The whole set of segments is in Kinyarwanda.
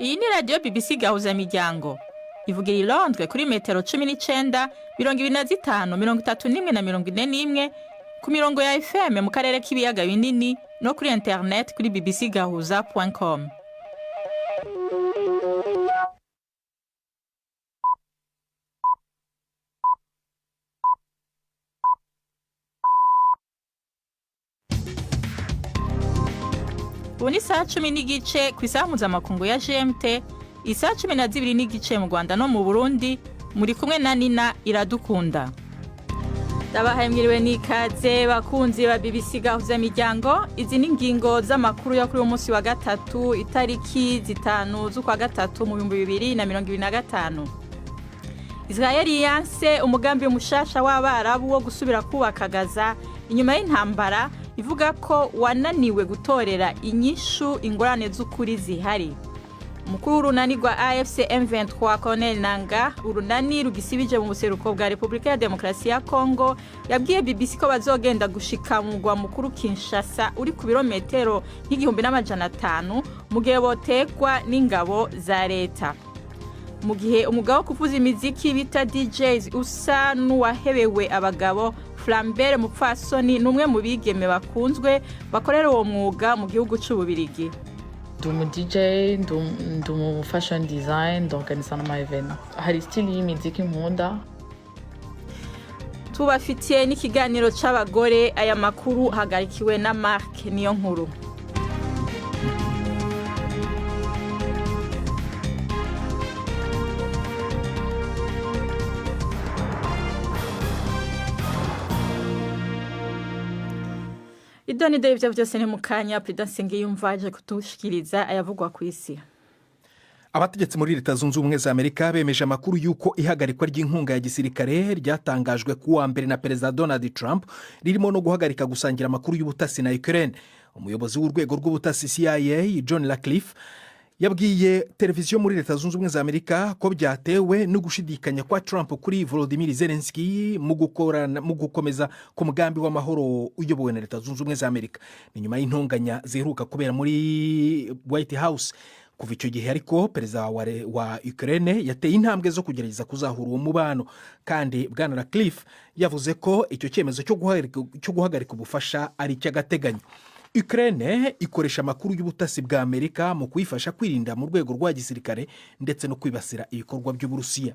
Iyi ni radio BBC Gahuzamiryango. Ivugira i Londres kuri metero 19, 25, 31 na 41 ku mirongo ya FM mu karere k'ibiyaga binini no kuri internet kuri bbcgahuza.com. Buni saa 10 n'igice ku isaha mpuzamakungu ya GMT, isaa 12 n'igice mu Rwanda no mu Burundi, muri kumwe na Nina Iradukunda. Ndabahaye mwiriwe n'ikaze bakunzi ba BBC Gahuzamiryango. Izi ni ingingo z'amakuru yo kuri uyu munsi wa gatatu itariki 5 z'ukwa gatatu mu 2025. Israeli yanse umugambi mushasha w'Abarabu wo gusubira kubaka Gaza inyuma y'intambara, ivuga ko wananiwe gutorera inyishu ingorane z'ukuri zihari. Umukuru w'urunani rwa AFC M23 Colonel Nanga, urunani rugisibije mu buseruko bwa Republika ya Demokarasi ya Kongo, yabwiye BBC ko bazogenda gushika mu mugwa mukuru Kinshasa uri ku birometero nk'igihumbi n'amajana 5 mu gihe botekwa n'ingabo za leta. Mu gihe umugabo wo kuvuza imiziki bita DJs usa n'uwahebewe abagabo, Flambert Mupfasoni numwe mu bigeme bakunzwe bakorera uwo mwuga mu gihugu c'Ububirigi. Ndumu DJ, ndumu fashion design, ndorganiza n'ama-event. Hari style y'imiziki nkunda. Tubafitiye n'ikiganiro c'abagore, aya makuru hagarikiwe na Mark Niyonkuru. Idoni David byose ni mukanya Prudence Ngiyumvaje kutushikiriza ayavugwa ku isi. Abategetsi muri Leta Zunze Ubumwe za Amerika bemeje amakuru yuko ihagarikwa ry'inkunga ya gisirikare ryatangajwe kuwa mbere na Perezida Donald Trump ririmo no guhagarika gusangira amakuru y'ubutasi na Ukraine. Umuyobozi w'urwego rw'ubutasi CIA John Ratcliffe yabwiye televiziyo muri Leta Zunze Ubumwe za Amerika ko byatewe no gushidikanya kwa Trump kuri Volodymyr Zelensky mu gukomeza ku mugambi w'amahoro uyobowe na Leta Zunze Ubumwe za Amerika. Ni nyuma y'intonganya ziheruka kubera muri White House. Kuva icyo gihe ariko perezida wa Ukraine yateye intambwe zo kugerageza kuzahura uwo mubano, kandi Bwana Ratcliffe yavuze ko icyo cyemezo cyo guhagarika ubufasha ari icy'agateganyo. Ukraine ikoresha amakuru y'ubutasi bwa Amerika mu kuyifasha kwirinda mu rwego rwa gisirikare ndetse no kwibasira ibikorwa by'Uburusiya.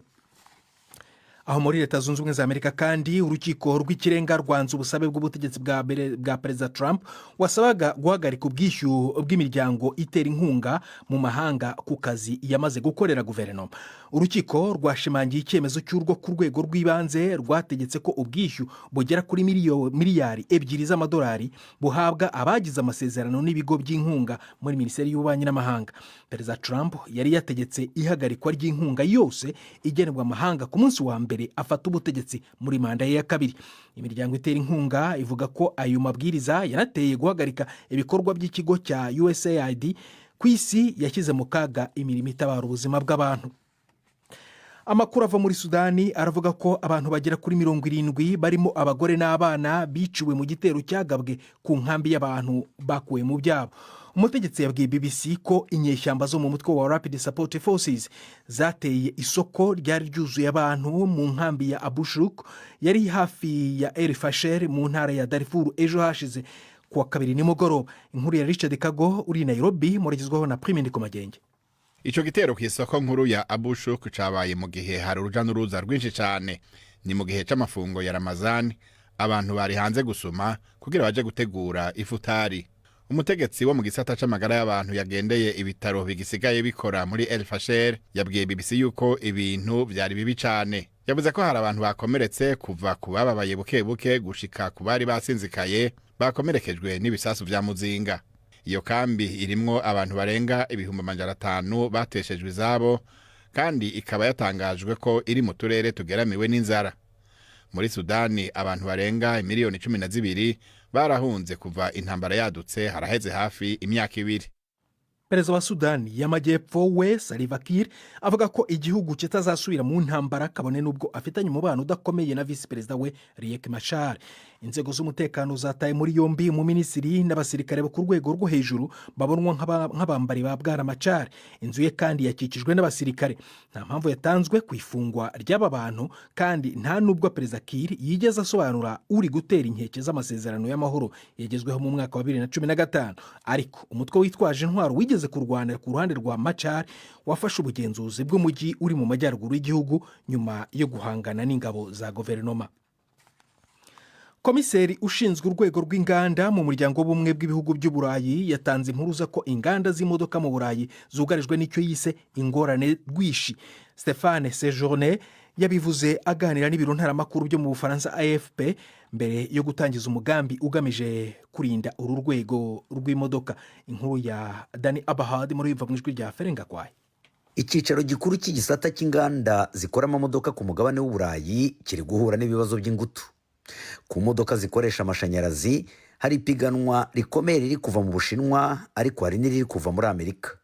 Aho muri Leta Zunze Ubumwe za Amerika kandi urukiko rw'ikirenga rwanze ubusabe bw'ubutegetsi bwa Perezida Trump wasabaga guhagarika ubwishyu bw'imiryango itera inkunga mu mahanga ku kazi yamaze gukorera guverinoma. Urukiko rwashimangiye icyemezo cy'urwo ku rwego rw'ibanze rwategetse ko ubwishyu bugera kuri miliyari 2 z'amadolari buhabwa abagize amasezerano n'ibigo by'inkunga muri Minisiteri y'Ububanyi n'Amahanga. Perezida Trump yari yategetse ihagarikwa ry'inkunga yose igenerwa amahanga ku munsi wa mbere afata ubutegetsi muri manda ye ya kabiri. Imiryango itera inkunga ivuga ko ayo mabwiriza yanateye guhagarika ibikorwa by'ikigo cya USAID ku isi yashyize mu kaga imirimo itabara ubuzima bw'abantu. Amakuru ava muri Sudani aravuga ko abantu bagera kuri 70 barimo abagore n'abana biciwe mu gitero cyagabwe ku nkambi y'abantu bakuwe mu byabo. Umutegetsi yabwiye BBC ko inyeshyamba zo mu mutwe wa Rapid Support Forces zateye isoko ryari ryuzuye abantu mu nkambi ya Abu Shuk yari hafi ya El Fasher mu ntara ya Darfur ejo hashize kuwa kabiri nimugoroba. Inkuru ya Richard Kago uri Nairobi muragizwaho na Prime Ndikomagenge. Ico gitero ku isoko nkuru ya Abu Shuk cabaye mu gihe hari uruja n'uruza rwinshi cyane. Ni mu gihe c'amafungo ya Ramazan, abantu bari hanze gusoma kugira baje gutegura ifutari. Umutegetsi wo mu gisata c'amagara y'abantu yagendeye ibitaro bigisigaye bikora muri El Fasher yabwiye BBC yuko ibintu byari bibi cyane. Yavuze ko hari abantu bakomeretse kuva ku bababaye buke gushika ku bari basinzikaye bakomerekejwe n'ibisasu vya muzinga. Iyo kambi irimwo abantu barenga 500 bateshejwe izabo, kandi ikaba yatangajwe ko iri mu turere tugeramiwe n'inzara. Muri Sudani abantu barenga miliyoni 12 barahunze kuva intambara yadutse haraheze hafi imyaka 2. perezida wa sudani y'amajyepfo we Salva Kiir avuga ko igihugu kitazasubira mu ntambara kabone n'ubwo afitanye umubano udakomeye na visi perezida we Riek Machar. Inzego z'umutekano zataye muri yombi umuminisitiri n'abasirikare bo ku rwego rwo hejuru babonwa nk'abambari ba Bwana Machar. Inzu ye kandi yakikijwe n'abasirikare. Nta mpamvu yatanzwe ku ifungwa ry'aba bantu kandi nta n'ubwo perezida Kiir yigeze asobanura uri gutera inkeke z'amasezerano y'amahoro yagezweho mu mwaka wa 2015. Ariko umutwe witwaje intwaro wigeze kurwanira ku ruhande rwa Machar wafashe ubugenzuzi bw'umujyi uri mu majyaruguru y'igihugu nyuma yo guhangana n'ingabo za guverinoma. Komiseri ushinzwe urwego rw'inganda mu muryango w'ubumwe bw'ibihugu by'Uburayi yatanze impuruza ko inganda z'imodoka mu Burayi zugarijwe n'icyo yise ingorane rwishi. Stéphane Séjourné yabivuze aganira n'ibiro ntaramakuru byo mu Bufaransa AFP mbere yo gutangiza umugambi ugamije kurinda uru rwego rw'imodoka. Inkuru ya Dani Abahad muri biva mu ijwi rya Ferenga Kwaye. Icyicaro gikuru cy'igisata cy'inganda zikora amamodoka ku mugabane w'Uburayi kiri guhura n'ibibazo by'ingutu. Ku modoka zikoresha amashanyarazi hari ipiganwa rikomeye riri kuva mu Bushinwa ariko hari n'iriri kuva muri Amerika.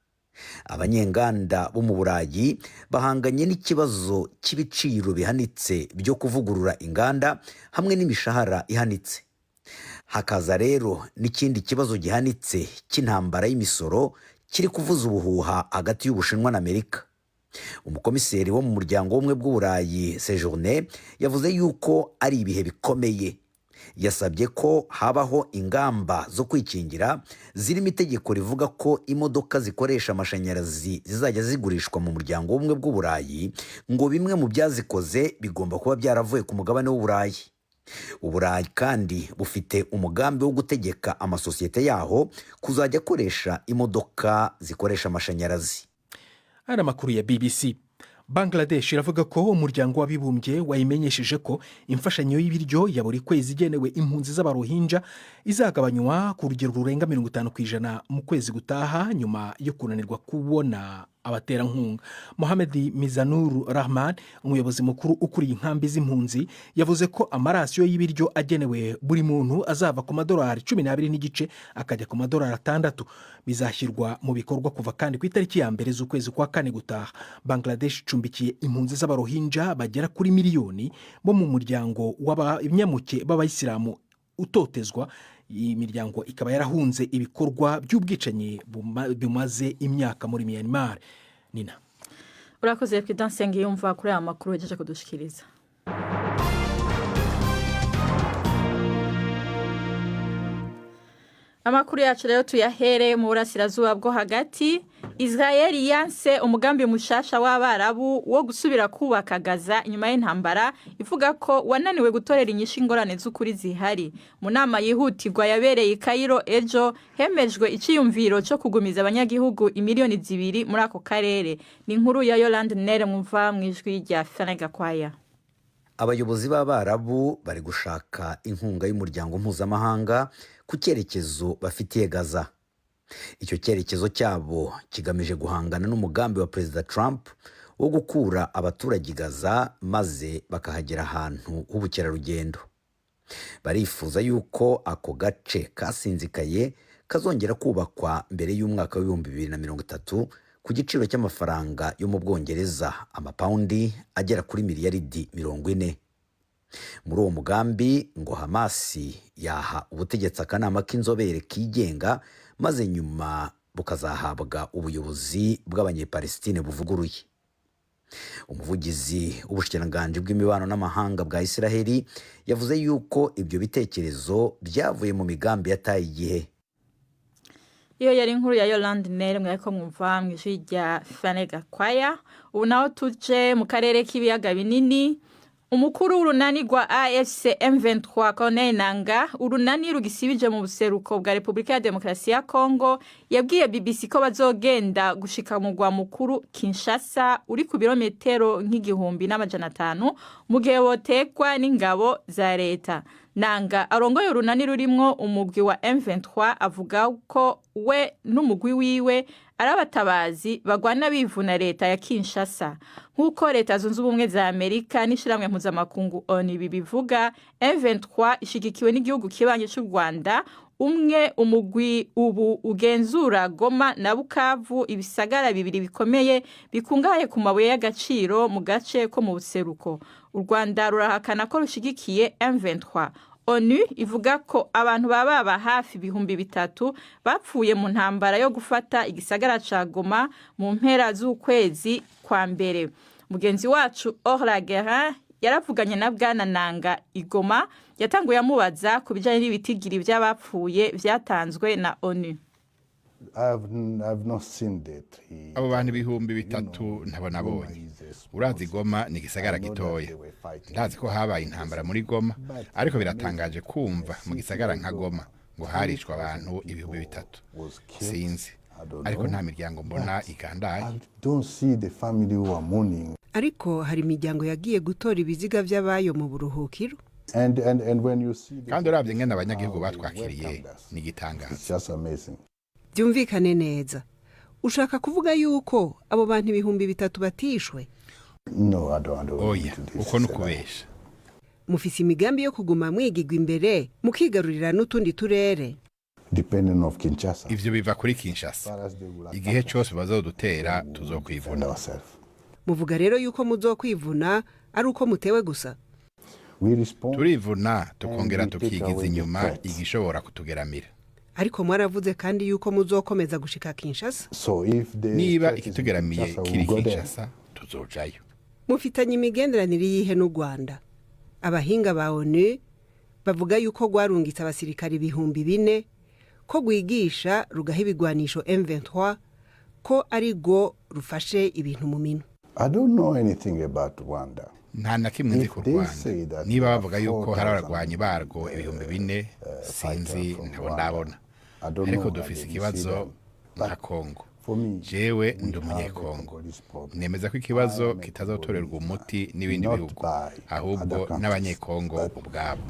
Abanyenganda bo mu Burayi bahanganye n'ikibazo cy'ibiciro bihanitse byo kuvugurura inganda hamwe n'imishahara ihanitse. Hakaza rero n'ikindi kibazo gihanitse cy'intambara y'imisoro kiri kuvuza ubuhuha hagati y'Ubushinwa na Amerika. Umukomiseri wo mu muryango w'ubumwe bw'Uburayi Séjourné yavuze yuko ari ibihe bikomeye. Yasabye ko habaho ingamba zo kwikingira zirimo itegeko rivuga ko imodoka zikoresha amashanyarazi zizajya zigurishwa mu muryango w'ubumwe bw'Uburayi, ngo bimwe mu byazikoze bigomba kuba byaravuye ku mugabane w'Uburayi. Uburayi kandi bufite umugambi wo gutegeka amasosiyete yaho kuzajya akoresha imodoka zikoresha amashanyarazi. Ari amakuru ya BBC. Bangladesh iravuga ko umuryango w'abibumbye wayimenyesheje ko imfashanyo y'ibiryo ya buri kwezi igenewe impunzi z'abarohinja izagabanywa ku rugero rurenga 50% mu kwezi gutaha nyuma yo kunanirwa kubona abaterankunga. Mohamed Mizanur Rahman, umuyobozi mukuru ukuriye inkambi z'impunzi, yavuze ko amarasiyo y'ibiryo agenewe buri muntu azava ku madolari 12 n'igice akajya ku madolari 6. Bizashyirwa mu bikorwa kuva kandi ku itariki ya mbere z'ukwezi kwa kane gutaha. Bangladesh icumbikiye impunzi z'abarohinja bagera kuri miliyoni bo mu muryango w'abinyamuke b'abayisilamu utotezwa. Iyi miryango ikaba yarahunze ibikorwa by'ubwicanyi bimaze imyaka muri Myanmar. Nina. Urakoze Prudence Ngiyumva kuri aya makuru yaje kudushikiriza. Amakuru yacu rero tuyahere mu burasirazuba bwo hagati. Israel yanse umugambi mushasha w'Abarabu wo gusubira kubaka Gaza inyuma y'intambara, ivuga ko wananiwe gutorera inyishu ingorane z'ukuri zihari. Mu nama yihutirwa yabereye i Cairo ejo, hemejwe iciyumviro cyo kugumiza abanyagihugu imiliyoni 2 muri ako karere. Ni inkuru ya Yolande Nere mwumva mu ijwi rya Ferenga Kwaya. Abayobozi b'Abarabu bari gushaka inkunga y'umuryango mpuzamahanga ku cyerekezo bafitiye Gaza. Icyo cyerekezo cyabo kigamije guhangana n'umugambi wa Perezida Trump wo gukura abaturage Gaza maze bakahagera ahantu h'ubukerarugendo. Barifuza yuko ako gace kasinzikaye kazongera kubakwa mbere y'umwaka wa 2030 ku giciro cy'amafaranga yo mu Bwongereza amapaundi agera kuri miliyaridi 40. Muri uwo mugambi ngo Hamasi yaha ubutegetsi akanama k'inzobere kigenga maze nyuma bukazahabwa ubuyobozi bw'abanyepalestine buvuguruye. Umuvugizi w'ubushikiranganji bw'imibano n'amahanga bwa Israeli yavuze yuko ibyo bitekerezo byavuye mu migambi yataye igihe. Iyo yari inkuru ya Yolande Nere mwako mwumva mu ijwi rya Ferenga Kwaya. Ubu naho tuje mu karere k'ibiyaga binini. Umukuru w'urunani rwa AFC M23 Corneille Nangaa, urunani rugisibije mu buseruko bwa Repubulika ya Demokarasi ya Kongo, yabwiye BBC ko bazogenda gushika mu mugwa mukuru Kinshasa uri ku birometero nk'igihumbi n'amajana 5 mu gihe botekwa n'ingabo za leta. Nangaa arongoye urunani rurimwo umugwi wa M23 avuga ko we n'umugwi wiwe arabatabazi bagwana bivuna leta ya Kinshasa. Nkuko leta zunze ubumwe za Amerika n'ishiramwe mpuzamakungu ONU bibivuga, M23 ishigikiwe n'igihugu kibanye cy'u Rwanda, umugwi ubu ugenzura Goma na Bukavu, ibisagara bibiri bikomeye bikungahaye ku mabuye y'agaciro mu gace ko mu buseruko. U Rwanda rurahakana ko rushigikiye M23. ONU ivuga ko abantu baba hafi 3,000 bapfuye mu ntambara yo gufata igisagara ca Goma mu mpera z'ukwezi kwa mbere. Mugenzi wacu Orla Guerin yaravuganye na Bwana Nanga Igoma, yatanguye amubaza ku bijanye n'ibitigiri by'abapfuye vyatanzwe na ONU. Abo bantu 3,000 ntabona bonye. Urazi Goma ni gisagara gitoya. Ndazi ko habaye intambara muri Goma, ariko biratangaje kumva mu gisagara nka Goma ngo harishwa abantu 3,000. Sinzi. Ariko nta miryango mbona igandaye. Ariko hari imiryango yagiye gutora ibiziga by'abayo mu buruhukiro. Kandi uravye ngene abanyagihugu batwakiriye ni gitangaza. Byumvikane neza. Ushaka kuvuga yuko abo bantu 3,000 batishwe? Oya, uko nukubesha. Mufise imigambi yo kuguma mwigigwa imbere mukigarurira n'utundi turere? Ivyo biva kuri Kinshasa. Igihe cyose bazodutera tuzokwivuna. Muvuga rero yuko muzokwivuna ari uko mutewe gusa? Turivuna tukongera tukigiza inyuma igishobora kutugeramira. Ariko mwaravuze kandi yuko muzokomeza gushika Kinshasa? Niba ikitugeramiye kiri Kinshasa tuzojayo. Mufitanye imigenderanire yihe n'u Rwanda? Abahinga ba ONU bavuga yuko gwarungitse abasirikari 4,000 ko gwigisha rugaha ibigwanisho M23 ko ari go rufashe ibintu mu mino. Nta na kimwe nzi ku Rwanda. Niba bavuga yuko hari abarwanyi barwo 4,000 sinzi ndabona. Ariko dufise ikibazo na Kongo. Jewe ndi umunyekongo. Nemeza ko ikibazo kitazotorerwa umuti n'ibindi bihugu, ahubwo n'abanyekongo ubwabo.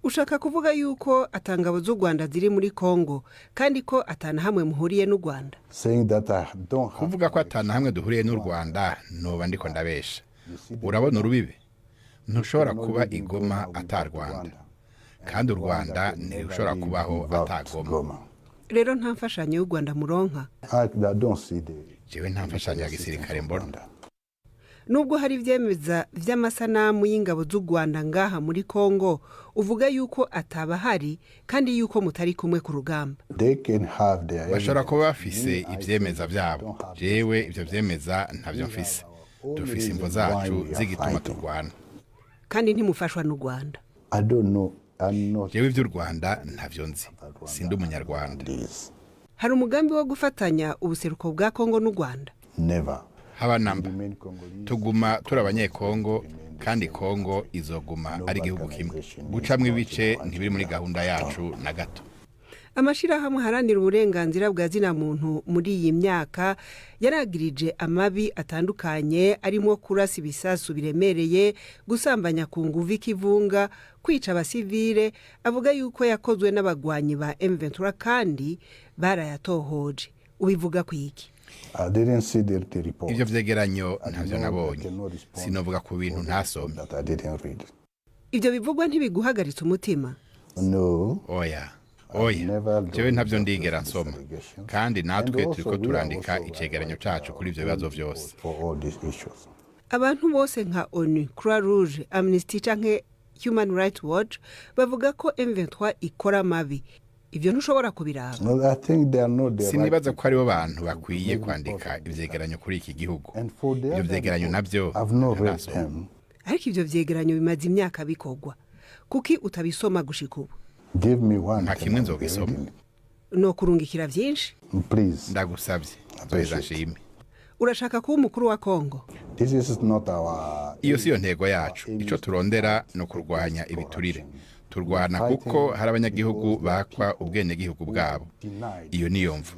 Ushaka kuvuga yuko atangabo z'u Rwanda ziri muri Kongo kandi ko atana hamwe muhuriye n'u Rwanda? Kuvuga ko atana hamwe duhuriye n'u Rwanda noba ndiko ndabesha. Urabona urubibe? Ntushobora kuba Igoma atar Rwanda. Kandi u Rwanda ntirushobora kubaho atagoma. Rero nta mfashanyo y'u Rwanda muronka? Jewe nta mfashanyo ya gisirikare mbona. Nubwo hari ivyemeza vy'amasanamu y'ingabo z'u Rwanda ngaha muri Kongo, uvuga yuko ataba hari kandi yuko mutari kumwe ku rugamba. Bashobora kuba bafise ivyemeza vyabo. Jewe ivyo vyemeza ntavyo mfise. Dufise imvo zacu zigituma turwana. Kandi ntimufashwa n'u Rwanda? Jewe ivy'u Rwanda ntavyo nzi. Sindi umunyarwanda. Hari umugambi wo gufatanya ubuseruko bwa Kongo n'u Rwanda? Haba namba. Tuguma turi abanyekongo kandi Kongo izoguma ari igihugu kimwe. Gucamwe ibice ntibiri muri gahunda yacu na gato. Amashirahamwe haranira uburenganzira bwa zina muntu muri iyi myaka yaragirije amabi atandukanye arimo kurasa ibisasu biremereye, gusambanya ku nguvu ikivunga, kwica abasivile, avuga yuko yakozwe n'abagwanyi ba M23 kandi barayatohoje. Ubivuga kwiki? Ivyo vyegeranyo ntavyo nabonye. Sinovuga ku bintu ntasomye. Ivyo bivugwa ntibiguhagaritse umutima? Oya. Jewe ntavyo ndigera nsoma. Kandi natwe turiko turandika icegeranyo cacu kuri ivyo bibazo vyose. Abantu bose nka ONU, Croix Rouge, Amnesty canke Human Rights Watch bavuga ko M23 ikora mabi. Ivyo ntushobora kubiraba? Sinibaza ko aribo bantu bakwiye kwandika ivyegeranyo kuri iki gihugu. Ivyo vyegeranyo navyo ariko ivyo vyegeranyo bimaze imyaka bikorwa. Kuki utabisoma gushika ubu? Nta kimwe nzogisoma. No kurungikira vyinshi? Ndagusavye. Nzoheza nshime. Urashaka kuba umukuru wa Kongo? Iyo siyo ntego yacu. Ico turondera no kurwanya ibiturire. Turwana kuko hari abanyagihugu bakwa ubwenegihugu bwabo. Iyo niyo mvu.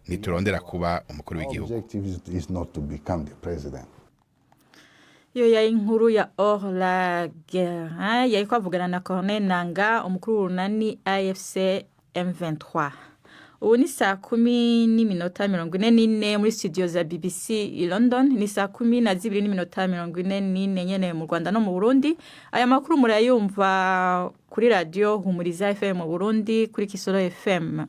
Niturondera kuba umukuru w'igihugu. Iyo ya inkuru ya Orla Guerin yariko avugana na Corneille Nanga, umukuru w'urunani AFC M23. ubu ni saa 10:44 muri studio za BBC i London, ni saa 10:44 nyene mu Rwanda no mu Burundi. Aya makuru murayumva kuri radio Humuriza FM mu Burundi, kuri Kisoro FM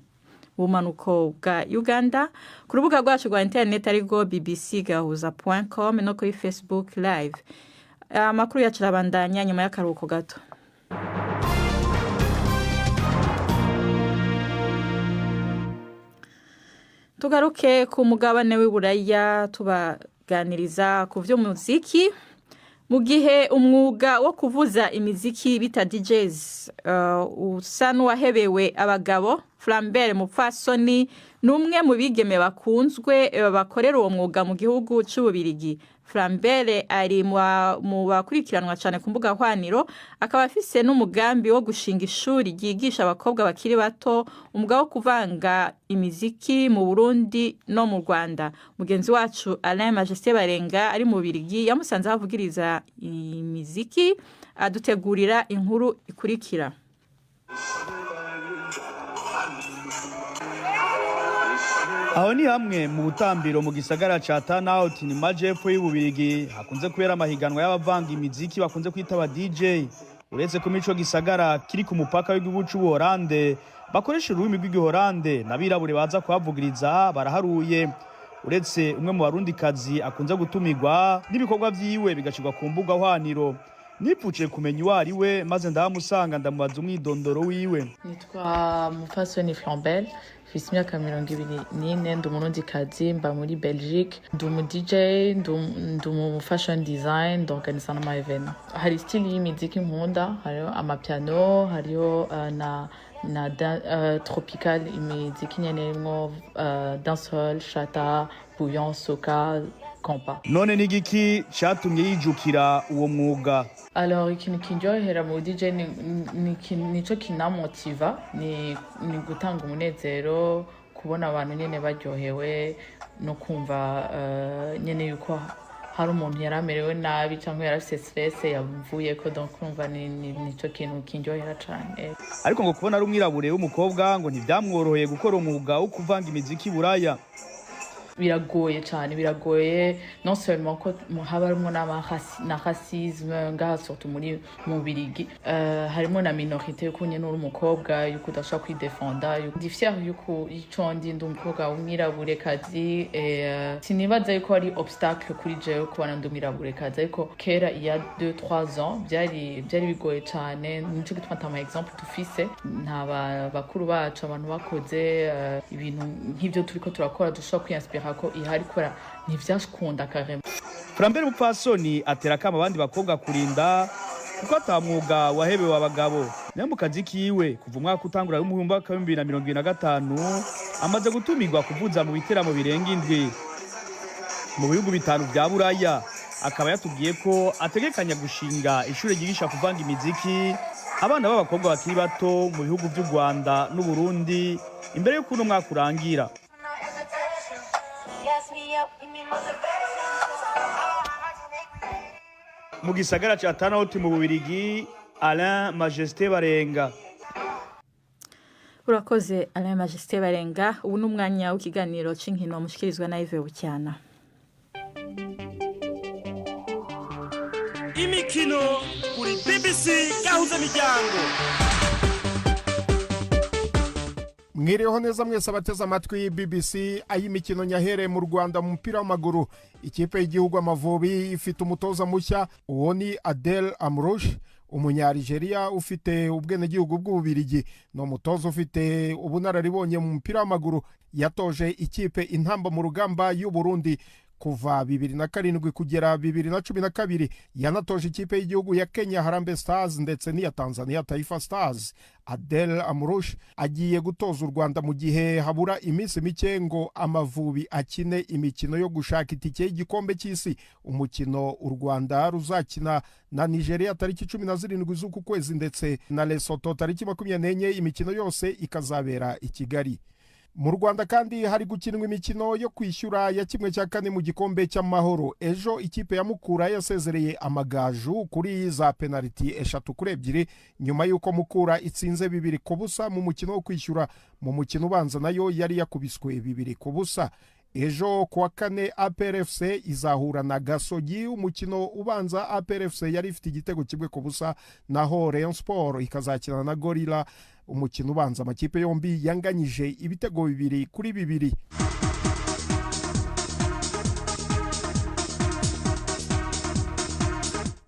bumanuko bwa Uganda, ku rubuga rwacu rwa internet ariko bbcgahuza.com no kuri Facebook live. Amakuru yacu arabandanya nyuma y'akaruhuko gato. Tugaruke ku mugabane w'Iburaya tubaganiriza ku vy'umuziki. Mu gihe umwuga wo kuvuza imiziki bita DJs usa n'uwahebewe abagabo, Flambert Mupfasoni numwe mu bigeme bakunzwe bakorera uwo mwuga mu gihugu cy'Ububirigi. Flambert ari mu bakurikiranwa cyane ku mbuga hwaniro, akaba afise n'umugambi wo gushinga ishuri ryigisha abakobwa bakiri bato umwuga wo kuvanga imiziki mu Burundi no mu Rwanda. Mugenzi wacu Alain Majesté Barenga ari mu Bubirigi yamusanze havugiriza imiziki, adutegurira inkuru ikurikira. Aho ni hamwe mu butambiro mu gisagara ca Turnhout ni majepfo y'Ububirigi, hakunze kubera amahiganwa y'abavanga imiziki bakunze kwita aba DJ. Uretse ko mico gisagara kiri ku mupaka w'igihugu c'Ubuholande, bakoresha ururimi rw'Igihorande n'abirabure baza kuhavugiriza baraharuye. Uretse umwe mu barundikazi akunze gutumirwa n'ibikorwa vyiwe bigashirwa ku mbuga hwaniro. Nipfuciye kumenya uwo ari we maze ndamusanga ndamubaza umwidondoro wiwe. Nitwa Mupfasoni Flambert, mfise imyaka 24, ndi umurundikazi mba muri Belgique, ndi umu DJ, ndi umu fashion design, ndorganiza n'ama event. Hari style y'imiziki nkunda, hariho amapiano, hariho na tropical, imiziki nyene irimwo dancehall, chata, bouillon, soca, kompa. None ni giki catumye yijukira uwo mwuga? Alors ikintu kinjohera mu DJ nico kinamotiva, ni gutanga umunezero, kubona abantu nyene baryohewe no kumva nyene yuko hari umuntu yaramerewe nabi cyangwa yarafise stress yavuye ko, donc kumva nico kintu kinjohera cyane. Ariko ngo kubona ari umwirabure w'umukobwa ngo ntivyamworoheye gukora umwuga wo kuvanga imiziki Buraya. Biragoye cyane, biragoye non seulement ko haba harimo na racisme ngaha surtout muri mu Birigi, harimo na minorité yuko nyene uri umukobwa yuko udashobora kwidefenda, ndi fier yuko icondi ndi umukobwa w'umwirabure kazi. Sinibaza yuko ari obstacle kuri jewe kubana ndi umwirabure kazi, ariko kera il y a 2-3 ans byari bigoye cyane. Nico gituma ntama exemple tufise nta bakuru bacu abantu bakoze ibintu nk'ivyo turiko turakora dushobora kwinspira ko ihari kora ntivyashkunda karema. Flambert Mupfasoni atera kama abandi bakobwa kurinda kuko atamwuga wahebewe abagabo. Nayo mu kazi kiwe kuva umwaka utangura mu 2025 amaze gutumirwa kuvuza mu biteramo birenga 7 mu bihugu 5 bya Buraya. Akaba yatubwiye ko ategekanya gushinga ishuri ryigisha kuvanga imiziki abana b'abakobwa bakiri bato mu bihugu by'u Rwanda n'u Burundi imbere y'uko umwaka urangira. Mu gisagara ca Turnhout mu Bubirigi, Alain Majesté Barenga. Urakoze Alain Majesté Barenga. Ubu n'umwanya w'ikiganiro c'inkino mushikirizwa na Yves Bucyana. Imikino kuri BBC Gahuza Miryango. Mwiriho neza mwese abateze amatwi BBC. Ay'imikino nyahere mu Rwanda mu mupira w'amaguru, ikipe y'igihugu Amavubi ifite umutoza mushya, uwo ni Adel Amrouche, umunyarigeria ufite ubwenegihugu bw'Ububirigi. No umutoza ufite ubunararibonye mu mupira w'amaguru, yatoje ikipe Intamba mu Rugamba y'u Burundi kuva 2007 kugera 2012. Yanatoje ikipe y'igihugu ya Kenya Harambee Stars ndetse n'iya Tanzania Taifa Stars. Adel Amrouche agiye gutoza u Rwanda mu gihe habura iminsi mike ngo Amavubi akine imikino yo gushaka itike y'igikombe cy'isi, umukino u Rwanda ruzakina na Nigeria tariki 17 z'uku kwezi ndetse na Lesotho tariki 24. Imikino yose ikazabera i Kigali. mu Rwanda kandi hari gukinwa imikino yo kwishyura ya kimwe cya kane mu gikombe cy'amahoro. Ejo ikipe ya Mukura yasezereye Amagaju kuri za penaliti 3-2 nyuma y'uko Mukura itsinze 2-0 mu mukino wo kwishyura. Mu mukino ubanza nayo yari yakubiswe 2-0. Ejo kuwa kane APR FC izahura na Gasogi. Umukino ubanza APR FC yari ifite igitego 1-0, naho Rayon Sport ikazakina na Gorilla. Umukino ubanza amakipe yombi yanganyije ibitego 2-2.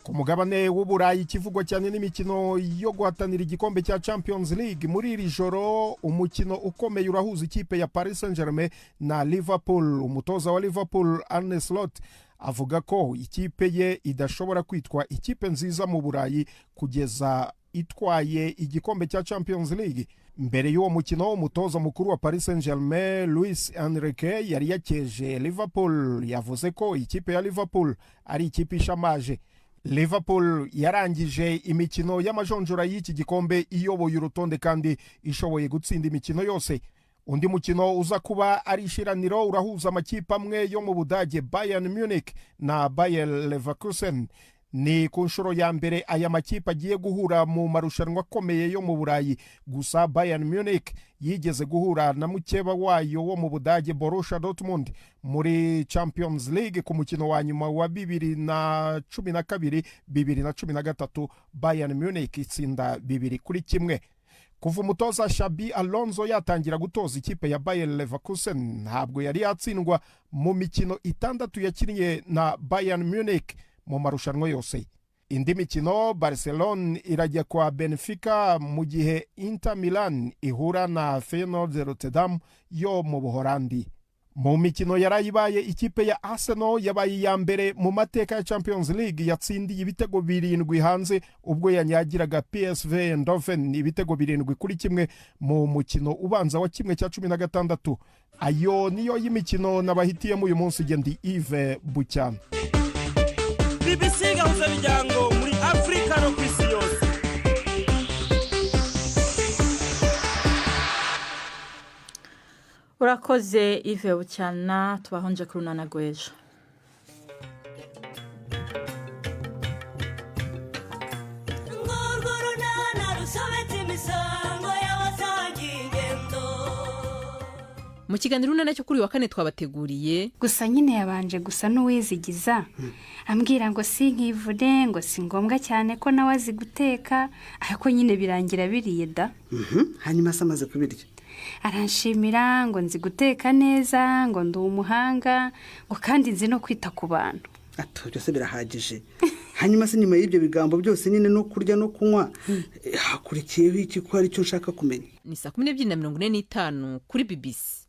Ku mugabane w'Uburayi ikivugwa cyane n'imikino yo guhatanira igikombe cya Champions League. Muri iri joro umukino ukomeye urahuza ikipe ya Paris Saint-Germain na Liverpool. Umutoza wa Liverpool Arne Slot avuga ko ikipe ye idashobora kwitwa ikipe nziza mu Burayi kugeza itwaye igikombe cya Champions League. Mbere y'uwo mukino umutoza mukuru wa Paris Saint-Germain Luis Enrique yari yakeje Liverpool. Yavuze ko ikipe ya Liverpool ari ikipe ishamaje. Liverpool yarangije imikino y'amajonjora y'iki gikombe iyoboye urutonde kandi ishoboye gutsinda imikino yose. Undi mukino uza kuba ari ishiraniro urahuza amakipe amwe yo mu Budage, Bayern Munich na Bayer Leverkusen. Ni ku nshuro ya mbere aya makipe agiye guhura mu marushanwa akomeye yo mu Burayi. Gusa Bayern Munich yigeze guhura na mukeba wayo wo mu Budage Borussia Dortmund muri Champions League ku mukino wa nyuma wa 2012-2013. Bayern Munich itsinda 2-1. Kuva umutoza Xabi Alonso yatangira gutoza ikipe ya Bayer Leverkusen ntabwo yari yatsindwa mu mikino 6 yakiniye na Bayern Munich mu marushanwa yose. Indi mikino Barcelona irajya kwa Benfica mu gihe Inter Milan ihura na Feyenoord Rotterdam yo mu Buholandi. Mu mikino yarayibaye ikipe ya Arsenal yabaye ya mbere mu mateka ya Champions League yatsindiye ibitego 7 hanze ubwo yanyagiraga PSV Eindhoven ibitego 7-1 mu mukino ubanza wa kimwe cya 16. Ayo niyo y'imikino nabahitiyemo uyu munsi. Gendi Yves Bucyana. BBC gahuza miryango muri Afrika no kwisi yose. Urakoze Yves Bucyana, tubahonje kuri Runana Rw'ejo. Mu kiganiro Runana cyo kuri wa kane twabateguriye gusa nyine yabanje gusa n'uwizigiza ambwira ngo si nkivune ngo si ngombwa cyane ko nawe azi guteka, ariko nyine birangira biriye da. Hanyuma se amaze kubirya aranshimira ngo nzi guteka neza, ngo ndi umuhanga, ngo kandi nzi no kwita ku bantu. Ato byose birahagije. Hanyuma se nyuma y'ibyo bigambo byose nyine no kurya no kunywa hakurikiyeho iki ko ari cyo nshaka kumenya? Ni 12:45 kuri BBC.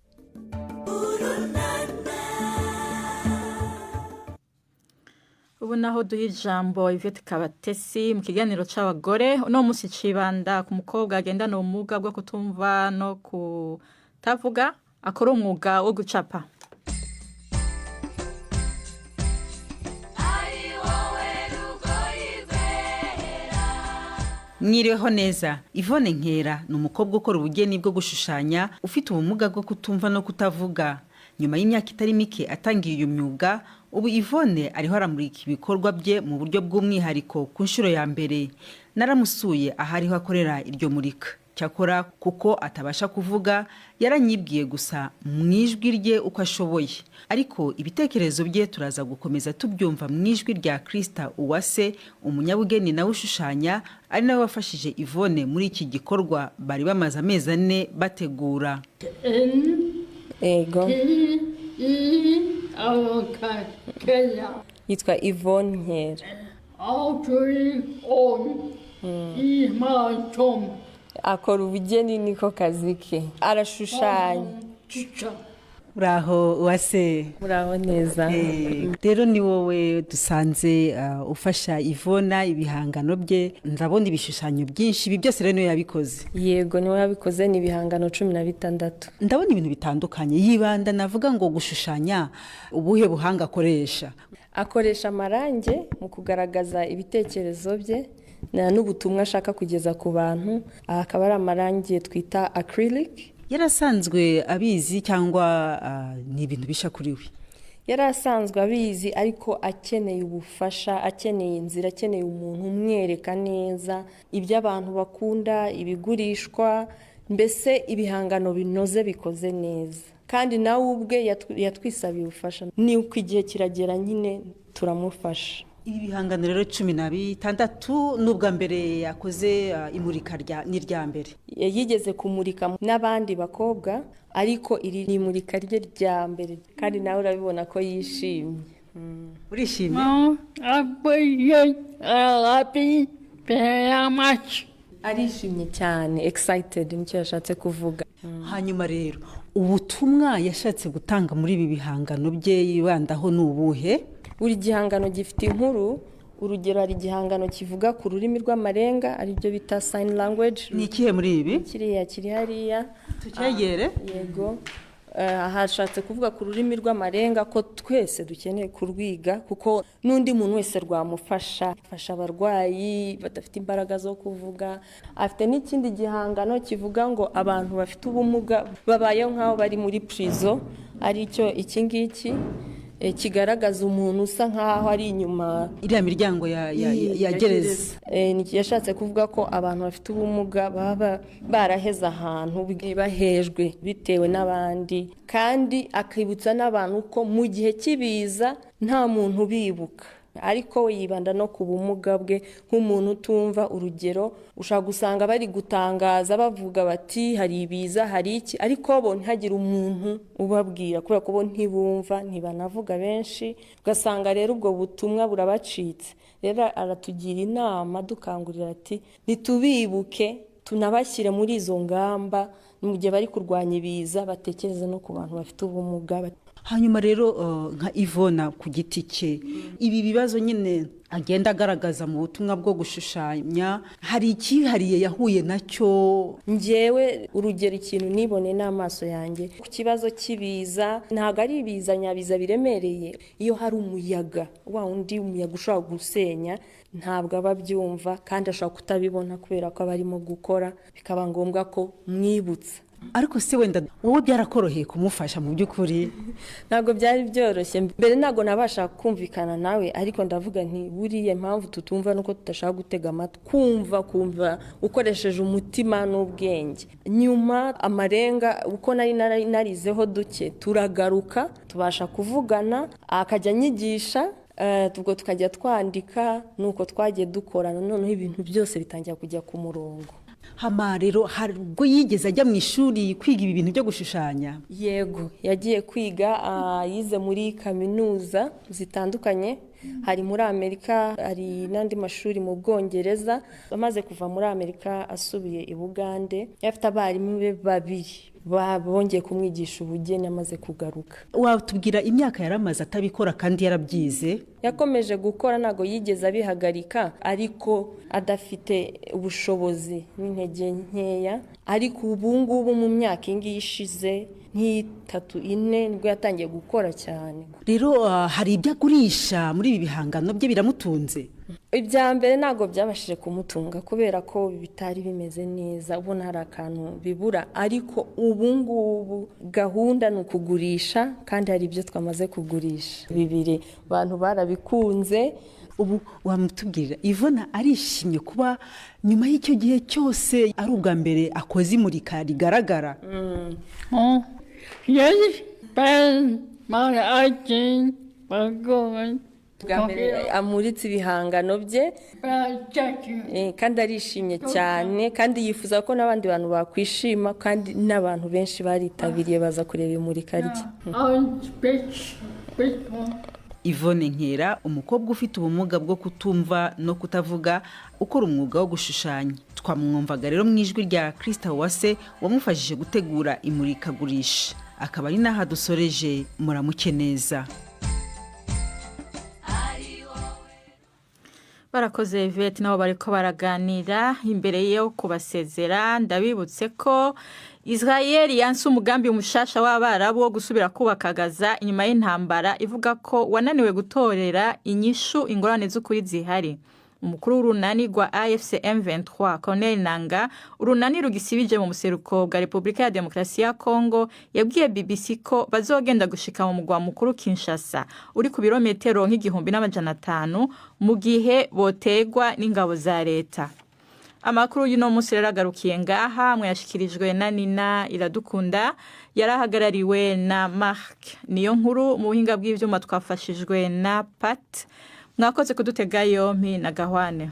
Ubu naho duha ijambo Yvette Kabatesi mu kiganiro c'abagore. Uno munsi cibanda ku mukobwa agendana ubumuga bwo kutumva no kutavuga akora umwuga wo gucapa. Mwiriweho neza. Yvonne Nkera ni umukobwa ukora ubugeni bwo gushushanya ufite ubumuga bwo kutumva no kutavuga. Nyuma y'imyaka itari mike atangiye uyu myuga, ubu Yvonne ariho aramurika ibikorwa bye mu buryo bw'umwihariko ku nshuro ya mbere. Naramusuye ahariho akorera iryo murika. Cyakora kuko atabasha kuvuga yaranyibwiye gusa mu ijwi rye uko ashoboye. Ariko ibitekerezo bye turaza gukomeza tubyumva mu ijwi rya Krista Uwase, umunyabugeni nawe ushushanya, ari nawe wafashije Yvonne muri iki gikorwa bari bamaze amezi 4 bategura. Ego. Yitwa Yvonne Nkera. Akora ubugeni niko kazi ke. Arashushanya. Uraho Uwase. Muraho neza. Rero ni wowe dusanze ufasha Yvonne ibihangano bye. Ndabona ibishushanyo byinshi, ibi byose rero niwe yabikoze. Yego niwe yabikoze, ni ibihangano 16. Ndabona ibintu bitandukanye. Yibanda navuga ngo gushushanya ubuhe buhanga akoresha. Akoresha amarange mu kugaragaza ibitekerezo bye n'ubutumwa ashaka kugeza ku bantu. Akaba ari amarange twita acrylic. yarasanzwe abizi cyangwa ni ibintu bisha kuri we? yari asanzwe abizi ariko akeneye ubufasha, akeneye inzira, akeneye umuntu umwereka neza ibyo abantu bakunda, ibigurishwa, mbese ibihangano binoze bikoze neza. Kandi nawe ubwe yatwisabiye ubufasha, ni uko igihe kiragera nyine turamufasha. Ibi bihangano rero 16 n'ubwa mbere yakoze imurika n'irya mbere. Yigeze kumurika n'abandi bakobwa ariko iri ni imurika rye rya mbere, kandi nawe urabibona ko yishimye. Urishimye? Arishimye cyane, excited nicyo yashatse kuvuga. Hanyuma rero ubutumwa yashatse gutanga muri ibi bihangano bye yibandaho n'ubuhe? Buri gihangano gifite inkuru. Urugero hari igihangano kivuga ku rurimi rw'amarenga ari byo bita sign language. Ni ikihe muri ibi? Kiriya kiri hariya. Tucyegere? Yego. Hashatse kuvuga ku rurimi rw'amarenga ko twese dukeneye kurwiga kuko n'undi muntu wese rwamufasha, fasha abarwayi badafite imbaraga zo kuvuga. Afite n'ikindi gihangano kivuga ngo abantu bafite ubumuga babayeho nk'aho bari muri prison, ari cyo iki ngiki kigaragaza umuntu usa nkaho ari inyuma iriya miryango ya gereza. Yashatse kuvuga ko abantu bafite ubumuga baba baraheze ahantu bahejwe bitewe n'abandi, kandi akibutsa n'abantu ko mu gihe kibiza nta muntu bibuka, ariko we yibanda no ku bumuga bwe nk'umuntu utumva. Urugero ushaka gusanga bari gutangaza bavuga bati hari ibiza hari iki, ariko bo ntihagire umuntu ubabwira kubera ko bo ntibumva, ntibanavuga benshi, ugasanga rero ubwo butumwa burabacitse. Rero aratugira inama dukangurira ati nitubibuke tunabashyire muri izo ngamba mu gihe bari kurwanya ibiza, batekereze no ku bantu bafite ubumuga. Hanyuma rero nka Ivona ku giti cye ibi bibazo nyine agenda agaragaza mu butumwa bwo gushushanya, hari ikihariye yahuye nacyo? Njyewe urugero ikintu nibone n'amaso yanjye ku kibazo cy'ibiza, ntabwo ari ibiza nyabiza biremereye. Iyo hari umuyaga, wa undi umuyaga ushobora gusenya, ntabwo aba abyumva kandi ashobora kutabibona kubera ko aba arimo gukora, bikaba ngombwa ko mwibutsa. Ariko se wenda wowe byarakoroheye kumufasha mu by'ukuri? Ntabwo byari byoroshye mbere, ntabwo nabasha kumvikana nawe, ariko ndavuga nti buriya impamvu tutumva nuko tudashaka gutega amatwi, kumva ukoresheje umutima n'ubwenge. Nyuma amarenga uko nari narizeho duke, turagaruka tubasha kuvugana, akajya nyigisha, ubwo tukajya twandika, nuko twagiye dukorana, noneho ibintu byose bitangira kujya ku murongo. Hama rero hari ubwo yigeze ajya mu ishuri kwiga ibi bintu byo gushushanya? Yego, yagiye kwiga, yize muri kaminuza zitandukanye, hari muri Amerika, hari n'andi mashuri mu Bwongereza. Amaze kuva muri Amerika asubiye i Bugande, yafite abarimu be babiri bongeye kumwigisha ubugeni amaze kugaruka. Watubwira imyaka yaramaze atabikora kandi yarabyize? Yakomeje gukora, ntago yigeze abihagarika, ariko adafite ubushobozi n'intege nkeya. Ariko ubu ngubu mu myaka ingi ishize nk'itatu ine nibwo yatangiye gukora cyane. Rero hari ibyo agurisha muri ibi bihangano bye biramutunze? Ibya mbere ntabwo byabashije kumutunga kubera ko bitari bimeze neza, ubona hari akantu bibura, ariko ubu ngubu gahunda ni ukugurisha, kandi hari ibyo twamaze kugurisha bibiri, abantu barabikunze. Ubu wamutubwirira Ivona arishimye kuba nyuma y'icyo gihe cyose ari ubwa mbere akoze imurika rigaragara? Amuritse ibihangano bye kandi arishimye cyane, kandi yifuza ko n'abandi bantu bakwishima, kandi n'abantu benshi baritabiriye baza kureba imurika rye. Yvonne Nkera, umukobwa ufite ubumuga bwo kutumva no kutavuga, ukora umwuga wo gushushanya. Twamwumvaga rero mu ijwi rya Krista Uwase wamufashije gutegura imurikagurisha. Akaba ari naha dusoreje. Muramuke neza. Barakoze Yvette nabo bariko baraganira. Imbere yo kubasezera ndabibutse ko Israel yanse umugambi umushasha w'Abarabu wo gusubira kubaka Gaza inyuma y'intambara, ivuga ko wananiwe gutorera inyishu ingorane z'ukuri zihari. umukuru w'urunani rwa AFC M23 Corneille Nangaa urunani rugisibije mu museruko bwa Repubulika ya Demokarasi ya Kongo yabwiye BBC ko bazogenda gushika mu mugwa mukuru Kinshasa uri ku birometero nk'igihumbi n'amajana 5 mu gihe botegwa n'ingabo za leta. Amakuru y'uno munsi ragarukiye ngaha mwashikirijwe na Nina Iradukunda yarahagarariwe na Mark niyo nkuru mu buhinga bw'ivyuma twafashijwe na Pat. Mwakoze kudutega yompi na Gahwane.